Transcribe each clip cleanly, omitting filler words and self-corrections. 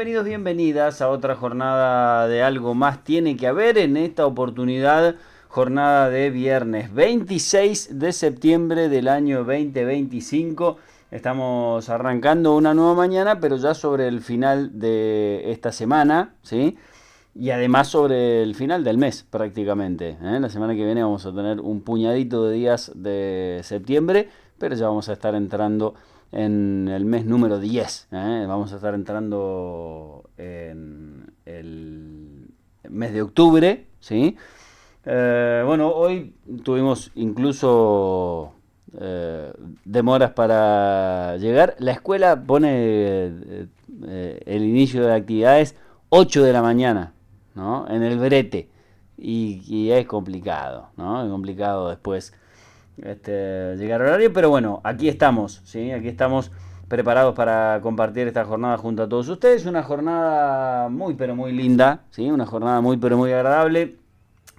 bienvenidos, bienvenidas a otra jornada de Algo Más Tiene que Haber. En esta oportunidad, jornada de viernes 26 de septiembre del año 2025. Estamos arrancando una nueva mañana, pero ya sobre el final de esta semana, ¿sí? Y además sobre el final del mes prácticamente, ¿eh? La semana que viene vamos a tener un puñadito de días de septiembre, pero ya vamos a estar entrando en el mes número 10, ¿eh? Vamos a estar entrando en el mes de octubre, ¿sí? Bueno, hoy tuvimos incluso demoras para llegar. La escuela pone el inicio de actividades 8 de la mañana, ¿no? En el brete. Y es complicado, ¿no? Es complicado después llegar al horario, pero bueno, aquí estamos, ¿sí? Aquí estamos preparados para compartir esta jornada junto a todos ustedes. Una jornada muy, pero muy linda, ¿sí? Una jornada muy, pero muy agradable.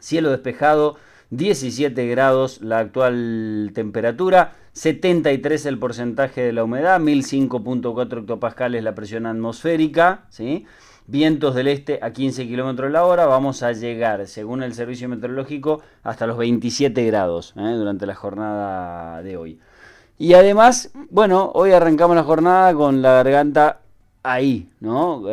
Cielo despejado, 17 grados la actual temperatura, 73 el porcentaje de la humedad, 1005.4 hectopascales la presión atmosférica, ¿sí? Vientos del este a 15 km la hora. Vamos a llegar, según el servicio meteorológico, hasta los 27 grados durante la jornada de hoy. Y además, bueno, hoy arrancamos la jornada con la garganta ahí, ¿no?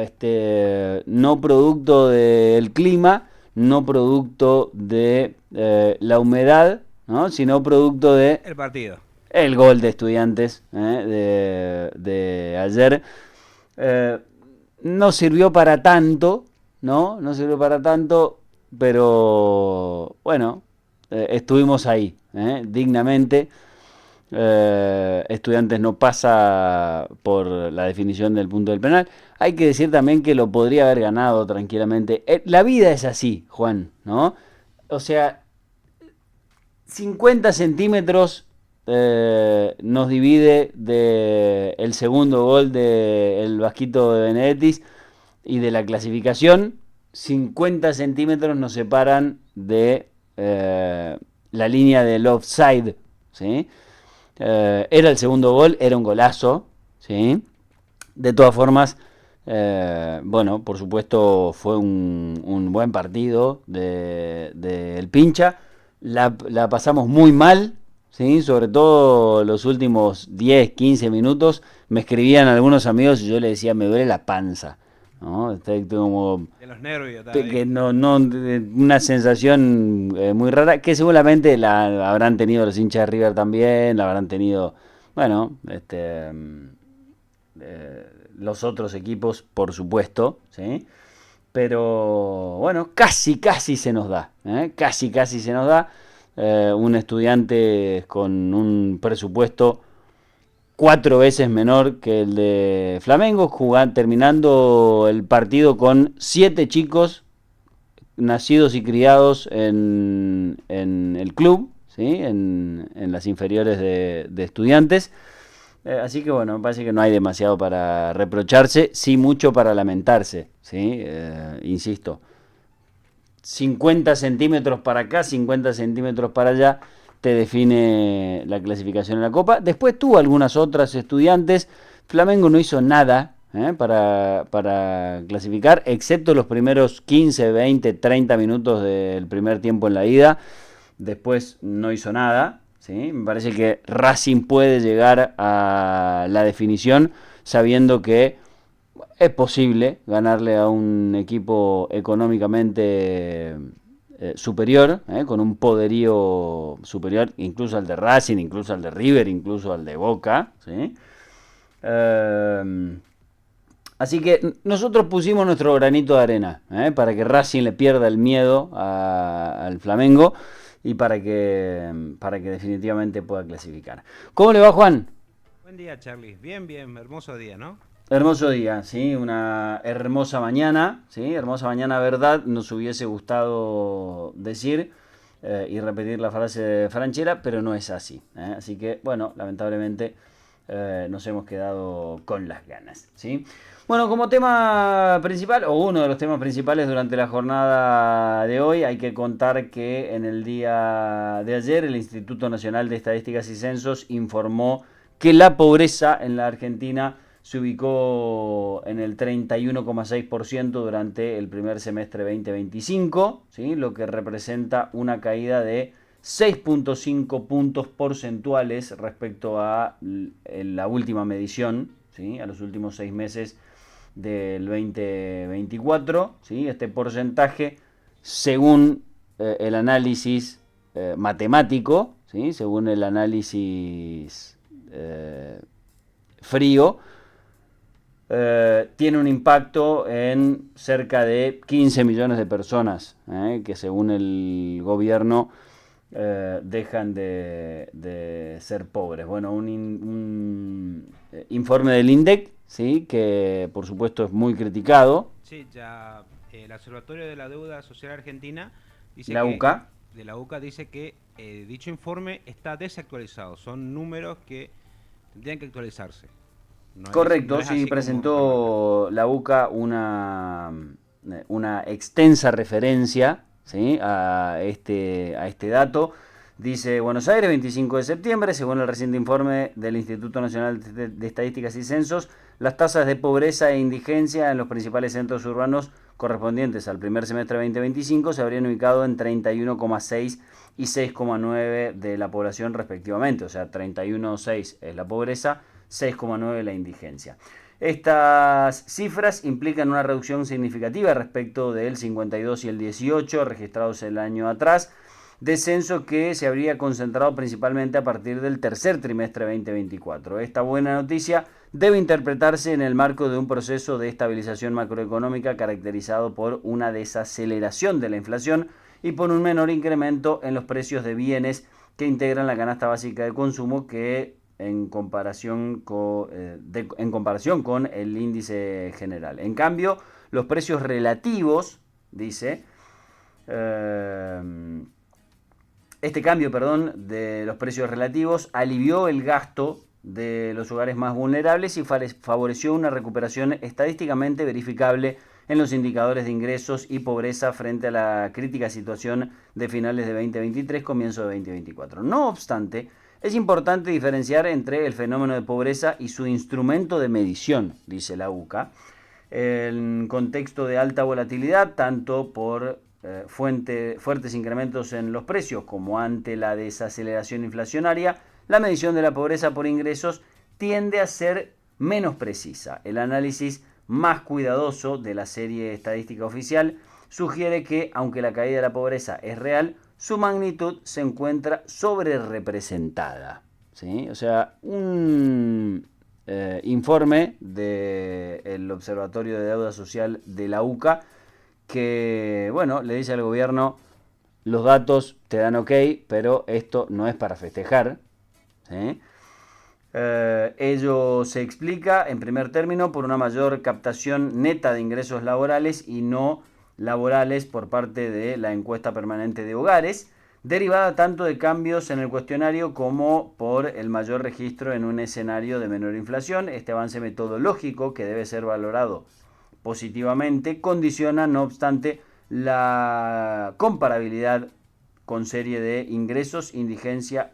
No producto del clima, no producto de la humedad, ¿no? Sino producto de El partido. el gol de Estudiantes de ayer. Eh, no sirvió para tanto, ¿no? No sirvió para tanto, pero bueno, estuvimos ahí, dignamente. Estudiantes no pasa por la definición del punto del penal. Hay que decir también que lo podría haber ganado tranquilamente. La vida es así, Juan, ¿no? O sea, 50 centímetros nos divide de el segundo gol del Vasquito de Benedetti y de la clasificación. 50 centímetros nos separan de la línea del offside, ¿sí? Era el segundo gol, era un golazo, ¿sí? De todas formas, bueno, por supuesto fue un buen partido del Pincha. La pasamos muy mal, ¿sí? Sobre todo los últimos 10, 15 minutos. Me escribían algunos amigos y yo les decía, me duele la panza, ¿no? Como De los nervios también. que una sensación muy rara, que seguramente la habrán tenido los hinchas de River también, la habrán tenido, bueno, los otros equipos, por supuesto, ¿sí? Pero bueno, casi se nos da, ¿eh? Casi se nos da. Un estudiante con un presupuesto 4 veces menor que el de Flamengo, terminando el partido con 7 chicos nacidos y criados en el club, ¿sí? En las inferiores de Estudiantes. Así que bueno, me parece que no hay demasiado para reprocharse, sí mucho para lamentarse, ¿sí? Insisto, 50 centímetros para acá, 50 centímetros para allá, te define la clasificación en la Copa. Después tuvo algunas otras Estudiantes. Flamengo no hizo nada para clasificar, excepto los primeros 15, 20, 30 minutos del primer tiempo en la ida. Después no hizo nada, ¿sí? Me parece que Racing puede llegar a la definición sabiendo que es posible ganarle a un equipo económicamente superior, con un poderío superior, incluso al de Racing, incluso al de River, incluso al de Boca, ¿sí? Así que nosotros pusimos nuestro granito de arena, para que Racing le pierda el miedo al Flamengo y para que definitivamente pueda clasificar. ¿Cómo le va, Juan? Buen día, Charlie. Bien, bien. Hermoso día, ¿no? Hermoso día, ¿sí? Una hermosa mañana, ¿sí? Hermosa mañana, verdad, nos hubiese gustado decir y repetir la frase de Franchella, pero no es así, ¿eh? Así que, bueno, lamentablemente nos hemos quedado con las ganas, ¿sí? Bueno, como tema principal, o uno de los temas principales durante la jornada de hoy, hay que contar que en el día de ayer el Instituto Nacional de Estadísticas y Censos informó que la pobreza en la Argentina se ubicó en el 31,6% durante el primer semestre 2025, ¿sí? Lo que representa una caída de 6,5 puntos porcentuales respecto a la última medición, ¿sí? A los últimos 6 meses del 2024, ¿sí? Este porcentaje, según el análisis matemático, ¿sí? Según el análisis frío, tiene un impacto en cerca de 15 millones de personas, que según el gobierno dejan de ser pobres. Bueno, un informe del INDEC, ¿sí? Que por supuesto es muy criticado. Sí, ya el Observatorio de la Deuda Social Argentina dice La que UCA. de la UCA dice que dicho informe está desactualizado. Son números que tendrían que actualizarse. No Correcto, es sí, así como remarcan. presentó la UCA una extensa referencia, ¿sí? a este dato. Dice Buenos Aires, 25 de septiembre, según el reciente informe del Instituto Nacional de Estadísticas y Censos, las tasas de pobreza e indigencia en los principales centros urbanos correspondientes al primer semestre de 2025 se habrían ubicado en 31,6 y 6,9 de la población respectivamente, o sea, 31,6 es la pobreza, 6,9 la indigencia. Estas cifras implican una reducción significativa respecto del 52 y el 18 registrados el año atrás, descenso que se habría concentrado principalmente a partir del tercer trimestre de 2024. Esta buena noticia debe interpretarse en el marco de un proceso de estabilización macroeconómica caracterizado por una desaceleración de la inflación y por un menor incremento en los precios de bienes que integran la canasta básica de consumo que en comparación con el índice general. En cambio, los precios relativos, dice, este cambio, de los precios relativos alivió el gasto de los hogares más vulnerables y favoreció una recuperación estadísticamente verificable en los indicadores de ingresos y pobreza frente a la crítica situación de finales de 2023, comienzo de 2024. No obstante, es importante diferenciar entre el fenómeno de pobreza y su instrumento de medición, dice la UCA, en contexto de alta volatilidad, tanto por fuertes incrementos en los precios como ante la desaceleración inflacionaria, la medición de la pobreza por ingresos tiende a ser menos precisa. El análisis más cuidadoso de la serie estadística oficial sugiere que, aunque la caída de la pobreza es real, su magnitud se encuentra sobrerepresentada, ¿sí? O sea, un informe del Observatorio de Deuda Social de la UCA que, bueno, le dice al gobierno, los datos te dan ok, pero esto no es para festejar, ¿sí? Ello se explica, en primer término, por una mayor captación neta de ingresos laborales y no laborales por parte de la encuesta permanente de hogares, derivada tanto de cambios en el cuestionario como por el mayor registro en un escenario de menor inflación. Este avance metodológico, que debe ser valorado positivamente, condiciona, no obstante, la comparabilidad con serie de ingresos, indigencia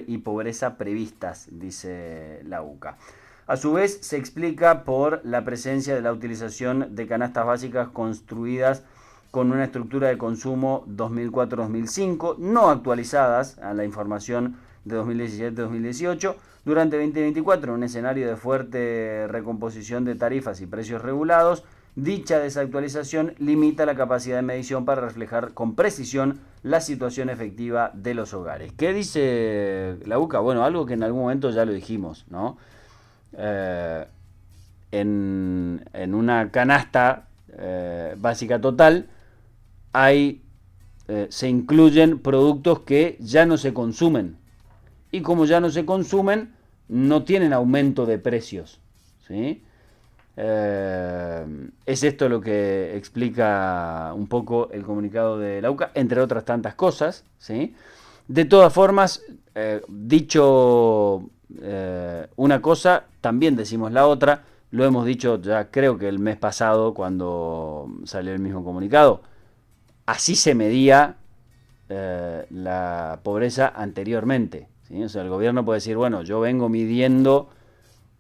y pobreza previstas, dice la UCA. A su vez, se explica por la presencia de la utilización de canastas básicas construidas con una estructura de consumo 2004-2005, no actualizadas a la información de 2017-2018, durante 2024, en un escenario de fuerte recomposición de tarifas y precios regulados. Dicha desactualización limita la capacidad de medición para reflejar con precisión la situación efectiva de los hogares. ¿Qué dice la UCA? Bueno, algo que en algún momento ya lo dijimos, ¿no? En una canasta básica total se incluyen productos que ya no se consumen. Y como ya no se consumen, no tienen aumento de precios, ¿sí? Es esto lo que explica un poco el comunicado de la UCA, entre otras tantas cosas, ¿sí? De todas formas, dicho una cosa, también decimos la otra. Lo hemos dicho ya creo que el mes pasado cuando salió el mismo comunicado. Así se medía la pobreza anteriormente, ¿sí? O sea, el gobierno puede decir, bueno, yo vengo midiendo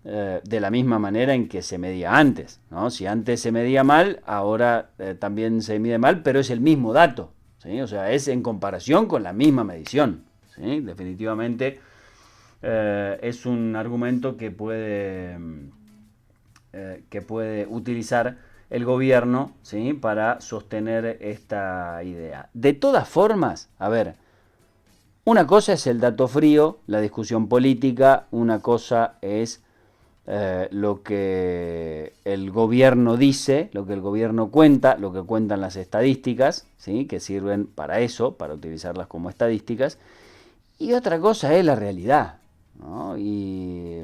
de la misma manera en que se medía antes, ¿no? Si antes se medía mal, ahora también se mide mal, pero es el mismo dato, ¿sí? O sea, es en comparación con la misma medición, ¿sí? Definitivamente es un argumento que puede utilizar el gobierno, ¿sí? Para sostener esta idea. De todas formas, a ver, una cosa es el dato frío, la discusión política, una cosa es lo que el gobierno dice, lo que el gobierno cuenta, lo que cuentan las estadísticas, ¿sí? Que sirven para eso, para utilizarlas como estadísticas, y otra cosa es la realidad, ¿no? Y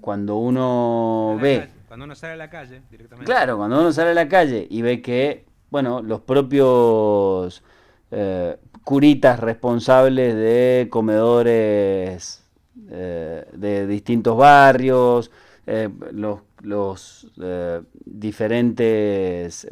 cuando uno ve... Cuando uno sale a la calle directamente. Claro, cuando uno sale a la calle y ve que, bueno, los propios curitas responsables de comedores de distintos barrios, las diferentes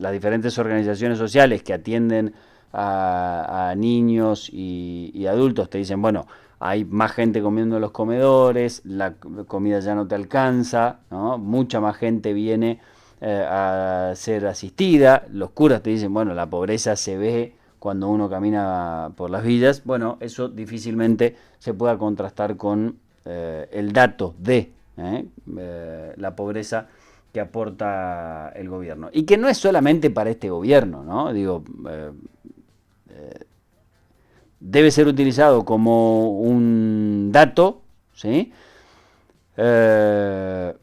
organizaciones sociales que atienden a niños y adultos te dicen, bueno, hay más gente comiendo en los comedores, la comida ya no te alcanza, ¿no? Mucha más gente viene a ser asistida, los curas te dicen, bueno, la pobreza se ve cuando uno camina por las villas, bueno, eso difícilmente se pueda contrastar con el dato de la pobreza que aporta el gobierno. Y que no es solamente para este gobierno, ¿no? Digo, debe ser utilizado como un dato, ¿sí? Es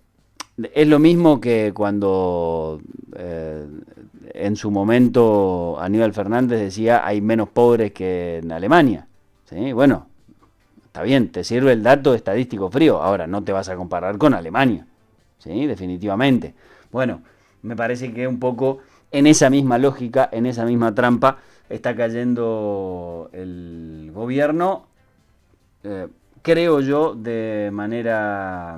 lo mismo que cuando en su momento Aníbal Fernández decía hay menos pobres que en Alemania, ¿sí? Bueno, está bien, te sirve el dato estadístico frío, ahora no te vas a comparar con Alemania, ¿sí? Definitivamente. Bueno, me parece que un poco en esa misma lógica, en esa misma trampa, está cayendo el gobierno, creo yo, de manera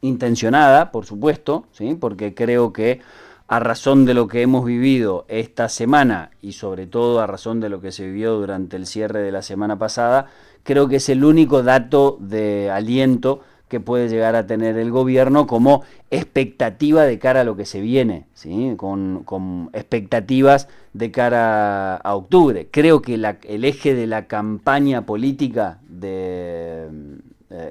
intencionada, por supuesto, ¿sí? Porque creo que a razón de lo que hemos vivido esta semana y sobre todo a razón de lo que se vivió durante el cierre de la semana pasada, creo que es el único dato de aliento que puede llegar a tener el gobierno como expectativa de cara a lo que se viene, ¿sí? Con expectativas de cara a octubre. Creo que el eje de la campaña política de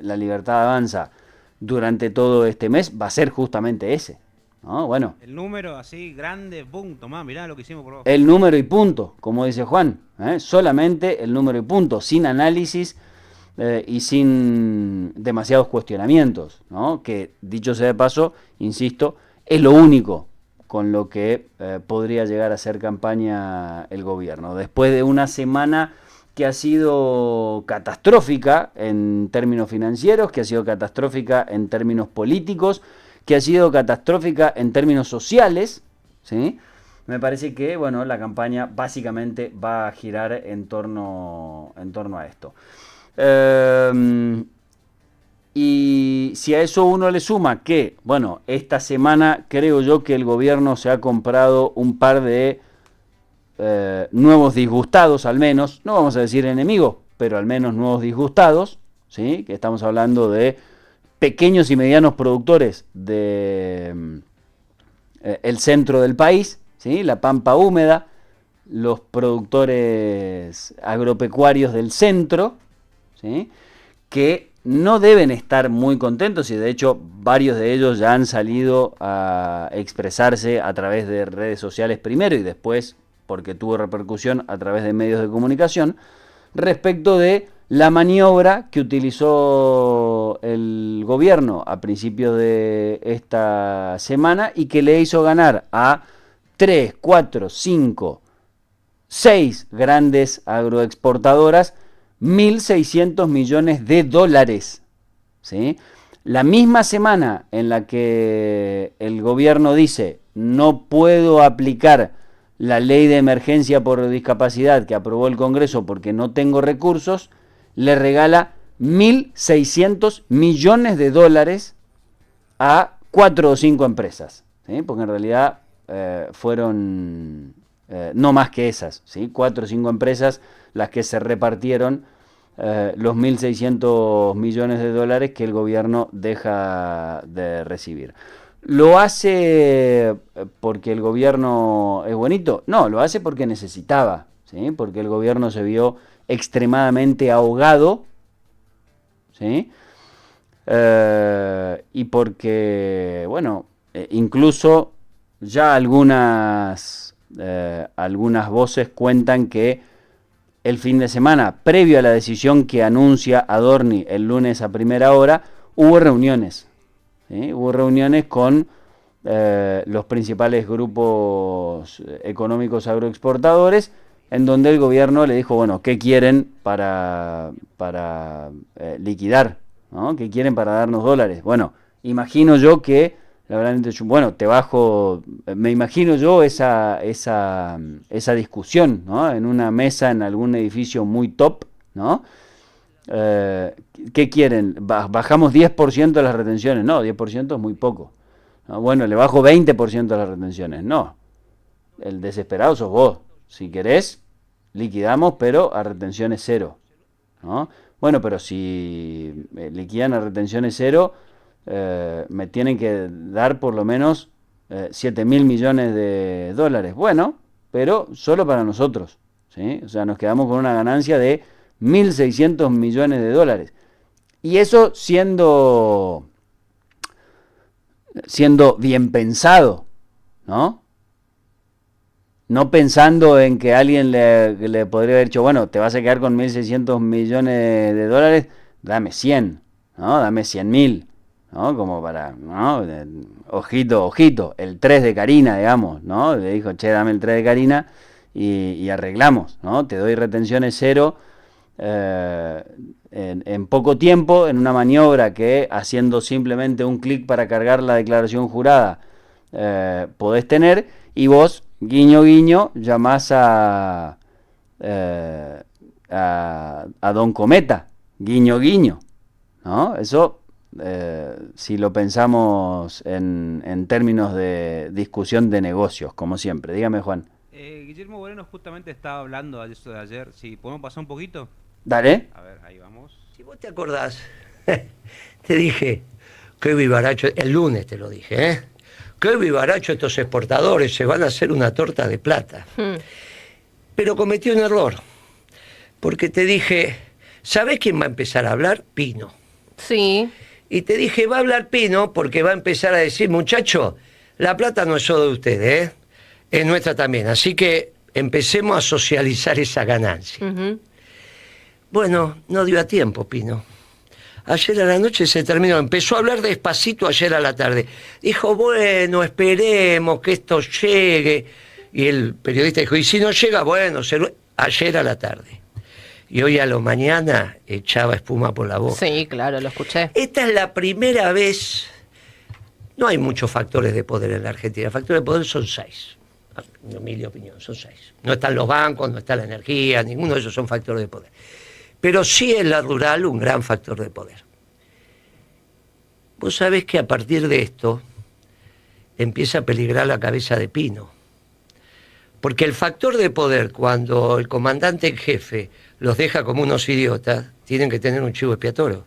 La Libertad Avanza durante todo este mes va a ser justamente ese, ¿no? Bueno. El número así grande, boom, tomá, mirá lo que hicimos por vos. El número y punto, como dice Juan, solamente el número y punto, sin análisis y sin demasiados cuestionamientos, ¿no? Que dicho sea de paso, insisto, es lo único con lo que podría llegar a hacer campaña el gobierno. Después de una semana que ha sido catastrófica en términos financieros, que ha sido catastrófica en términos políticos, que ha sido catastrófica en términos sociales, ¿sí? Me parece que, bueno, la campaña básicamente va a girar en torno a esto. Y si a eso uno le suma que, bueno, esta semana creo yo que el gobierno se ha comprado un par de nuevos disgustados, al menos, no vamos a decir enemigos, pero al menos nuevos disgustados, ¿sí? Que estamos hablando de pequeños y medianos productores de el centro del país, ¿sí? La pampa húmeda, los productores agropecuarios del centro, ¿sí? Que no deben estar muy contentos y de hecho varios de ellos ya han salido a expresarse a través de redes sociales primero y después, porque tuvo repercusión a través de medios de comunicación, respecto de la maniobra que utilizó el gobierno a principios de esta semana y que le hizo ganar a 3, 4, 5, 6 grandes agroexportadoras 1.600 millones de dólares, ¿sí? La misma semana en la que el gobierno dice no puedo aplicar la ley de emergencia por discapacidad que aprobó el Congreso porque no tengo recursos, le regala 1.600 millones de dólares a 4 o 5 empresas, ¿sí? Porque en realidad fueron no más que esas, ¿sí? 4 o 5 empresas las que se repartieron los 1.600 millones de dólares que el gobierno deja de recibir. ¿Lo hace porque el gobierno es bonito? No, lo hace porque necesitaba, ¿sí? Porque el gobierno se vio extremadamente ahogado, ¿sí? Y porque, bueno, incluso ya algunas voces cuentan que el fin de semana, previo a la decisión que anuncia Adorni el lunes a primera hora, hubo reuniones. ¿Sí? Hubo reuniones con los principales grupos económicos agroexportadores, en donde el gobierno le dijo, bueno, ¿qué quieren para liquidar? ¿No? ¿Qué quieren para darnos dólares? Bueno, imagino yo que le habrán dicho, bueno, te bajo, me imagino yo esa discusión, ¿no? En una mesa en algún edificio muy top, ¿no? ¿Qué quieren? ¿Bajamos 10% de las retenciones? No, 10% es muy poco. ¿No? Bueno, le bajo 20% de las retenciones. No, el desesperado sos vos. Si querés, liquidamos, pero a retenciones cero. ¿No? Bueno, pero si liquidan a retenciones cero, me tienen que dar por lo menos 7.000 millones de dólares. Bueno, pero solo para nosotros, ¿sí? O sea, nos quedamos con una ganancia de 1.600 millones de dólares. Y eso siendo bien pensado, ¿no? No pensando en que alguien le podría haber dicho, bueno, te vas a quedar con 1.600 millones de dólares, dame 100, ¿no? Dame 100.000, ¿no? Como para, ¿no? Ojito, ojito, el 3 de Karina, digamos, ¿no? Le dijo, che, dame el 3 de Karina y arreglamos, ¿no? Te doy retenciones cero en poco tiempo, en una maniobra que haciendo simplemente un clic para cargar la declaración jurada podés tener, y vos, guiño guiño, llamás a Don Cometa, guiño guiño, ¿no? Eso, si lo pensamos en términos de discusión de negocios, como siempre. Dígame, Juan. Guillermo Moreno justamente estaba hablando de eso de ayer. Si podemos pasar un poquito. Dale. A ver, ahí vamos. Si vos te acordás, te dije que vivaracho, el lunes te lo dije, ¿eh? Que vivaracho estos exportadores, se van a hacer una torta de plata. Pero cometí un error, porque te dije, ¿sabés quién va a empezar a hablar? Pino. Sí. Y te dije, va a hablar Pino porque va a empezar a decir, muchacho, la plata no es solo de ustedes, ¿eh? Es nuestra también. Así que empecemos a socializar esa ganancia. Bueno, no dio a tiempo, Pino. Ayer a la noche se terminó. Empezó a hablar despacito ayer a la tarde. Dijo, bueno, esperemos que esto llegue. Y el periodista dijo, y si no llega, bueno, ayer a la tarde. Y hoy a la mañana echaba espuma por la boca. Sí, claro, lo escuché. Esta es la primera vez. No hay muchos factores de poder en la Argentina. Factores de poder son 6. En mi opinión, son 6. No están los bancos, no está la energía, ninguno de esos son factores de poder. Pero sí es la rural un gran factor de poder. Vos sabés que a partir de esto empieza a peligrar la cabeza de Pino. Porque el factor de poder, cuando el comandante en jefe los deja como unos idiotas, tienen que tener un chivo expiatorio.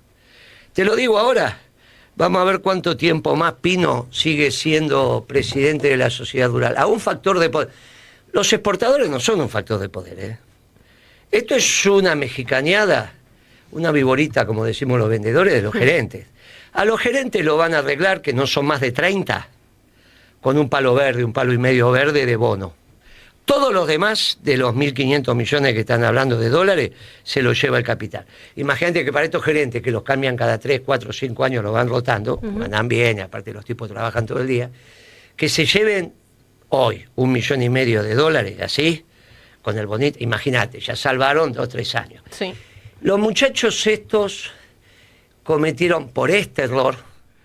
Te lo digo ahora, vamos a ver cuánto tiempo más Pino sigue siendo presidente de la sociedad rural. A un factor de poder. Los exportadores no son un factor de poder, ¿eh? Esto es una mexicaneada, una viborita, como decimos los vendedores, de los gerentes. A los gerentes lo van a arreglar, que no son más de 30, con un palo verde, un palo y medio verde de bono. Todos los demás, de los 1.500 millones que están hablando de dólares, se los lleva el capital. Imagínate que para estos gerentes, que los cambian cada 3, 4, 5 años, los van rotando, andan bien, aparte los tipos trabajan todo el día, que se lleven hoy 1,5 millones de dólares, así, con el bonito, imagínate, ya salvaron 2 o 3 años. Sí. Los muchachos estos cometieron por este error.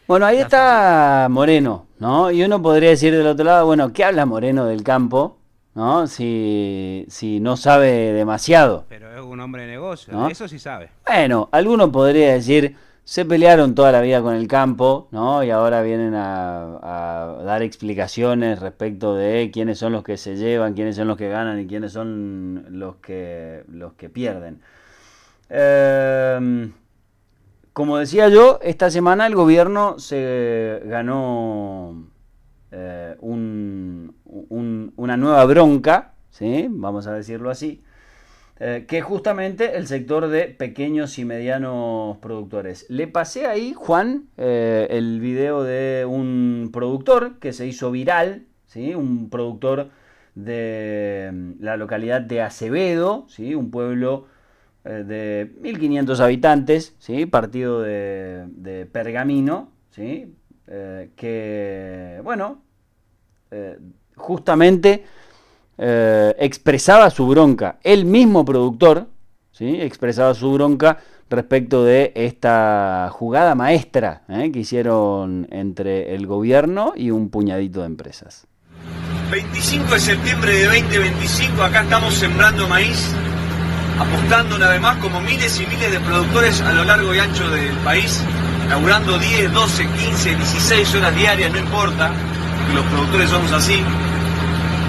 Bueno, ahí está Moreno, ¿no? Y uno podría decir del otro lado, bueno, ¿qué habla Moreno del campo? ¿No? Si no sabe demasiado. Pero es un hombre de negocio, ¿no? Eso sí sabe. Bueno, alguno podría decir, se pelearon toda la vida con el campo, ¿no? Y ahora vienen a dar explicaciones respecto de quiénes son los que se llevan, quiénes son los que ganan y quiénes son los que pierden. Como decía yo, esta semana el gobierno se ganó una nueva bronca, ¿sí? Vamos a decirlo así, que es justamente el sector de pequeños y medianos productores. Le pasé ahí, Juan, el video de un productor que se hizo viral, ¿sí? Un productor de la localidad de Acevedo, ¿sí? Un pueblo de 1500 habitantes, ¿sí? Partido de Pergamino, ¿sí? Que, bueno, justamente expresaba su bronca. El mismo productor, ¿sí? Expresaba su bronca respecto de esta jugada maestra que hicieron entre el gobierno y un puñadito de empresas. 25 de septiembre de 2025, acá estamos sembrando maíz, apostando una vez más como miles y miles de productores a lo largo y ancho del país, laburando 10, 12, 15, 16 horas diarias, no importa, porque los productores somos así.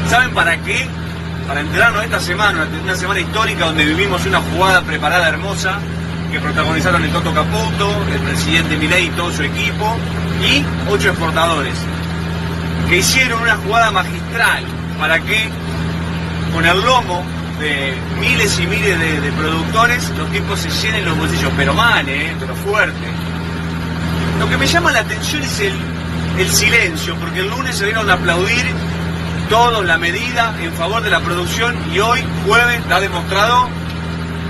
¿Saben para qué? Para enterarnos de esta semana, una semana histórica donde vivimos una jugada preparada hermosa que protagonizaron el Toto Caputo, el presidente Milei y todo su equipo, y 8 exportadores, que hicieron una jugada magistral para que con el lomo de miles y miles de productores los tipos se llenen los bolsillos, pero mal, pero fuerte. Lo que me llama la atención es el silencio, porque el lunes se vieron a aplaudir todos la medida en favor de la producción y hoy, jueves, ha demostrado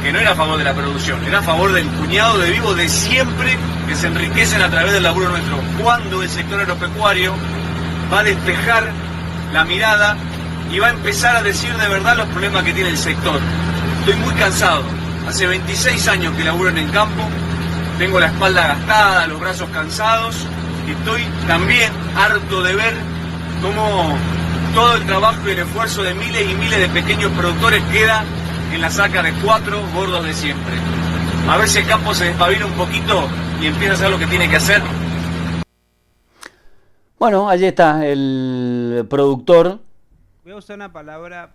que no era a favor de la producción, era a favor del puñado de vivos de siempre que se enriquecen a través del laburo nuestro. ¿Cuándo el sector agropecuario va a despejar la mirada y va a empezar a decir de verdad los problemas que tiene el sector? Estoy muy cansado, hace 26 años que laburo en el campo, tengo la espalda gastada, los brazos cansados, y estoy también harto de ver cómo todo el trabajo y el esfuerzo de miles y miles de pequeños productores queda en la saca de 4 gordos de siempre. A ver si el campo se despabila un poquito y empieza a hacer lo que tiene que hacer. Bueno, allí está el productor. Voy a usar una palabra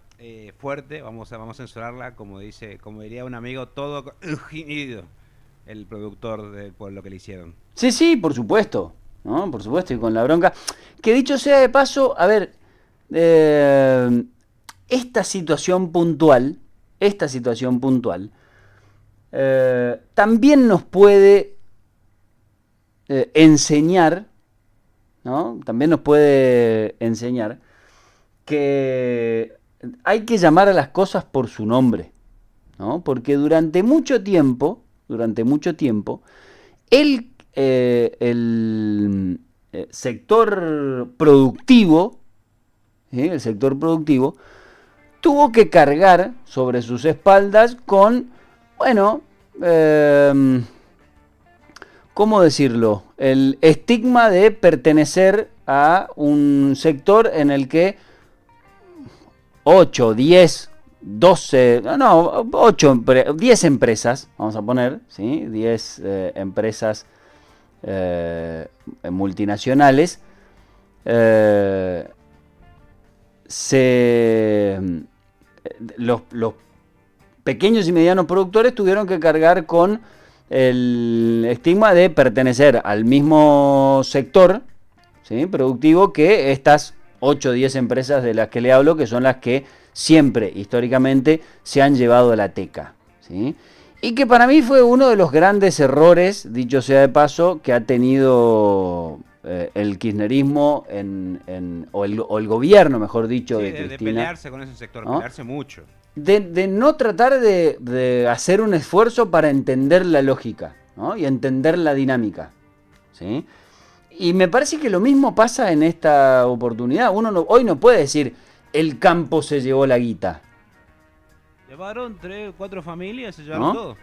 fuerte, vamos a censurarla, como diría un amigo, todo unido, el productor del pueblo que le hicieron. Sí, por supuesto, ¿no? Por supuesto, y con la bronca. Que dicho sea de paso, a ver, esta situación puntual, también nos puede enseñar, ¿no? También nos puede enseñar que hay que llamar a las cosas por su nombre, ¿no? Porque durante mucho tiempo, el sector productivo, el sector productivo tuvo que cargar sobre sus espaldas con, bueno, ¿cómo decirlo? El estigma de pertenecer a un sector en el que 8, 10, 12, 10 empresas, vamos a poner, ¿sí? 10 empresas multinacionales, los pequeños y medianos productores tuvieron que cargar con el estigma de pertenecer al mismo sector, ¿sí? Productivo que estas 8 o 10 empresas de las que le hablo, que son las que siempre, históricamente, se han llevado a la teca, ¿sí? Y que para mí fue uno de los grandes errores, dicho sea de paso, que ha tenido el kirchnerismo o el gobierno, mejor dicho, de Cristina. De pelearse con ese sector, ¿no? Pelearse mucho. De no tratar de hacer un esfuerzo para entender la lógica, ¿no? Y entender la dinámica, ¿sí? Y me parece que lo mismo pasa en esta oportunidad. Hoy no puede decir, el campo se llevó la guita. Llevaron 3 o 4 familias, se llevaron todo.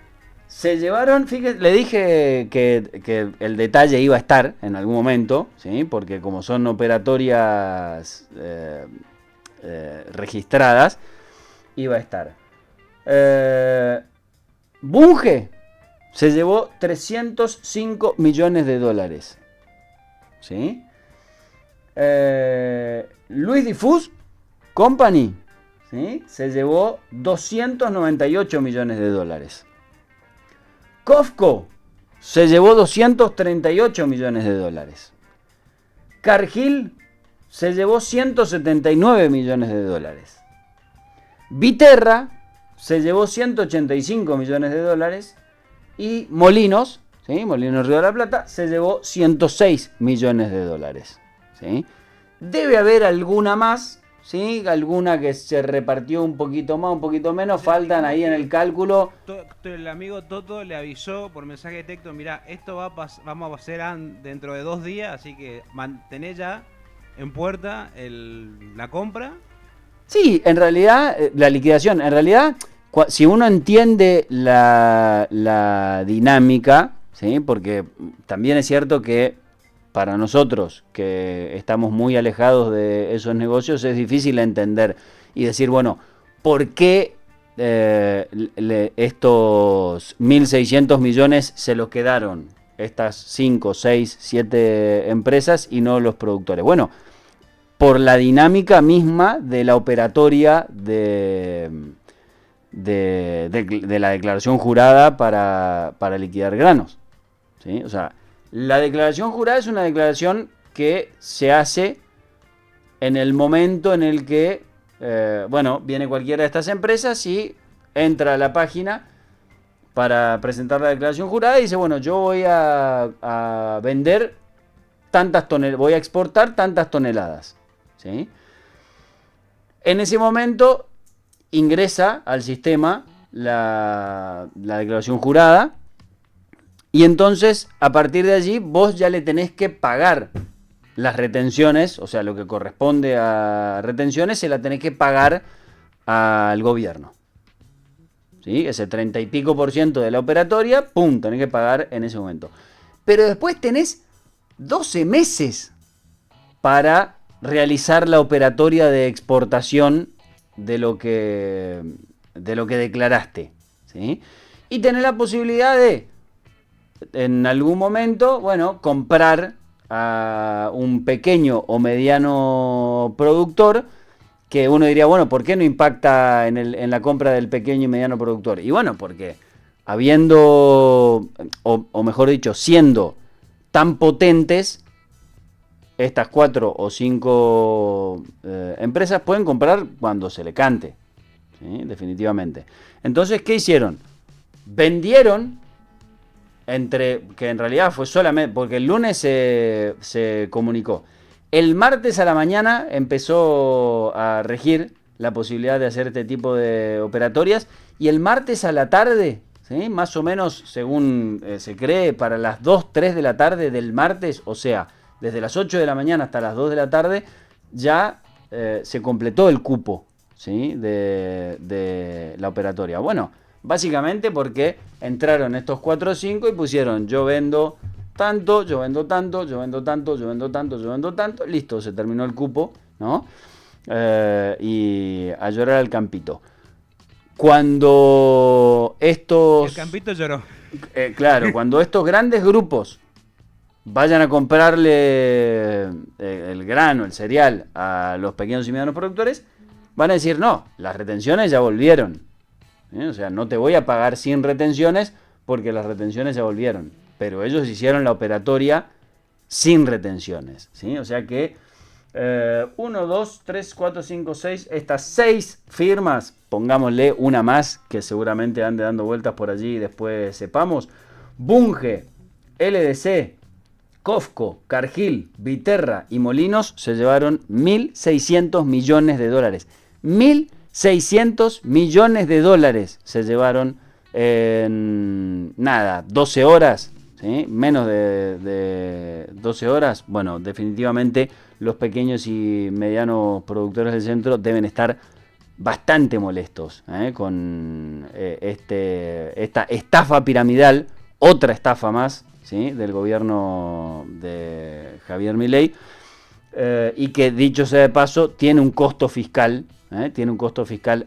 Se llevaron, fíjate, le dije que el detalle iba a estar en algún momento, ¿sí? Porque como son operatorias registradas, iba a estar. Bunge se llevó 305 millones de dólares. ¿Sí? Louis Dreyfus Company, ¿sí? Se llevó 298 millones de dólares. Cofco se llevó 238 millones de dólares. Cargill se llevó 179 millones de dólares. Viterra se llevó 185 millones de dólares. Y Molinos, ¿sí? Molinos Río de la Plata, se llevó 106 millones de dólares. ¿Sí? Debe haber alguna más, ¿sí? Alguna que se repartió un poquito más, un poquito menos, faltan ahí en el cálculo. El amigo Toto le avisó por mensaje de texto, mirá, esto vamos a hacer dentro de 2 días, así que mantené ya en puerta la compra. Sí, en realidad, la liquidación, en realidad, si uno entiende la dinámica, ¿sí? Porque también es cierto que para nosotros, que estamos muy alejados de esos negocios, es difícil entender y decir, bueno, ¿por qué estos 1.600 millones se los quedaron estas 5, 6, 7 empresas y no los productores? Bueno, por la dinámica misma de la operatoria de la declaración jurada para liquidar granos, ¿sí? O sea, la declaración jurada es una declaración que se hace en el momento en el que, viene cualquiera de estas empresas y entra a la página para presentar la declaración jurada y dice, bueno, yo voy a vender tantas toneladas, voy a exportar tantas toneladas, ¿sí? En ese momento ingresa al sistema la declaración jurada y entonces a partir de allí vos ya le tenés que pagar las retenciones, o sea, lo que corresponde a retenciones se la tenés que pagar al gobierno, ¿sí? Ese 30 y pico % de la operatoria, pum, tenés que pagar en ese momento. Pero después tenés 12 meses para realizar la operatoria de exportación de lo que declaraste, ¿sí? Y tenés la posibilidad de, en algún momento, comprar a un pequeño o mediano productor, que uno diría, bueno, ¿por qué no impacta en la compra del pequeño y mediano productor? Y bueno, porque habiendo, o mejor dicho, siendo tan potentes, estas 4 o 5 empresas pueden comprar cuando se le cante, ¿sí? Definitivamente. Entonces, ¿qué hicieron? Vendieron, que en realidad fue solamente, porque el lunes se comunicó. El martes a la mañana empezó a regir la posibilidad de hacer este tipo de operatorias y el martes a la tarde, ¿sí? Más o menos, según se cree, para las 2, 3 de la tarde del martes, o sea, desde las 8 de la mañana hasta las 2 de la tarde, ya se completó el cupo, ¿sí? de la operatoria. Bueno, básicamente porque entraron estos 4 o 5 y pusieron yo vendo tanto, yo vendo tanto, yo vendo tanto, yo vendo tanto, yo vendo tanto. Listo, se terminó el cupo, ¿no? Y a llorar al campito. Cuando estos... El campito lloró. Claro, cuando estos grandes grupos vayan a comprarle el grano, el cereal a los pequeños y medianos productores, van a decir, no, las retenciones ya volvieron. O sea, no te voy a pagar sin retenciones porque las retenciones ya volvieron. Pero ellos hicieron la operatoria sin retenciones, ¿sí? O sea que 1, 2, 3, 4, 5, 6, estas 6 firmas, pongámosle una más que seguramente ande dando vueltas por allí y después sepamos. Bunge, LDC, Cofco, Cargill, Viterra y Molinos se llevaron 1.600 millones de dólares. 1.600 millones de dólares se llevaron en 12 horas, ¿sí? Menos de 12 horas. Bueno, definitivamente los pequeños y medianos productores del centro deben estar bastante molestos con esta estafa piramidal, otra estafa más, ¿sí? Del gobierno de Javier Milei, y que, dicho sea de paso, tiene un costo fiscal,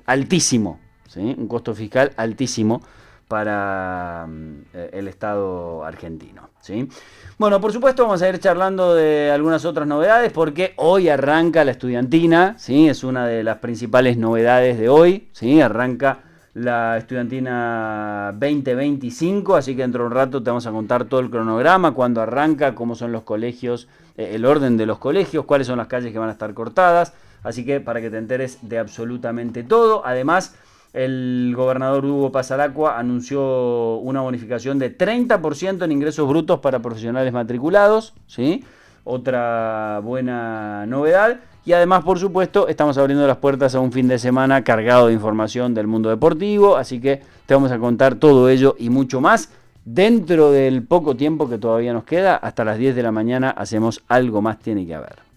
altísimo, ¿sí? Un costo fiscal altísimo para el Estado argentino, ¿sí? Bueno, por supuesto vamos a ir charlando de algunas otras novedades porque hoy arranca la estudiantina, ¿sí? Es una de las principales novedades de hoy, ¿sí? Arranca la estudiantina 2025, así que dentro de un rato te vamos a contar todo el cronograma, cuándo arranca, cómo son los colegios, el orden de los colegios, cuáles son las calles que van a estar cortadas, así que para que te enteres de absolutamente todo. Además, el gobernador Hugo Pasaracua anunció una bonificación de 30% en ingresos brutos para profesionales matriculados, ¿sí? Otra buena novedad. Y además, por supuesto, estamos abriendo las puertas a un fin de semana cargado de información del mundo deportivo, así que te vamos a contar todo ello y mucho más. Dentro del poco tiempo que todavía nos queda, hasta las 10 de la mañana hacemos Algo Más Tiene que Haber.